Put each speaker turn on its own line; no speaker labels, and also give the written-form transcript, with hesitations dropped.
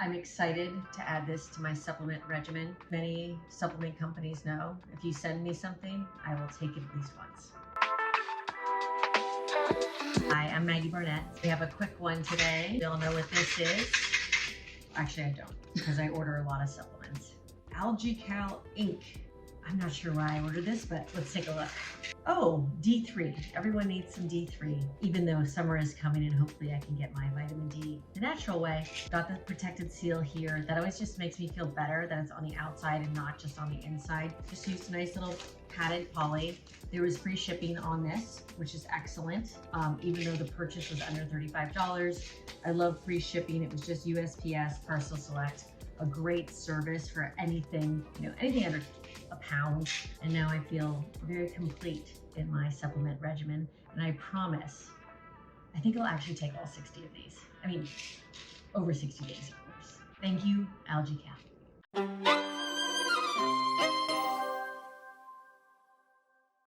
I'm excited to add this to my supplement regimen. Many supplement companies know if you send me something, I will take it at least once. Hi, I'm Maggie Barnett. We have a quick one today. We all know what this is. Actually, I don't, because I order a lot of supplements. AlgaeCal ink. I'm not sure why I ordered this, but let's take a look. Oh, D3. Everyone needs some D3, even though summer is coming and hopefully I can get my vitamin D the natural way. Got the protected seal here. That always just makes me feel better that it's on the outside and not just on the inside. Just used a nice little padded poly. There was free shipping on this, which is excellent. Even though the purchase was under $35. I love free shipping. It was just USPS, Parcel Select. A great service for anything, anything under a pound. And now I feel very complete in my supplement regimen. And I promise, I think I'll actually take all 60 of these. I mean, over 60 days, of course. Thank you, AlgaeCal.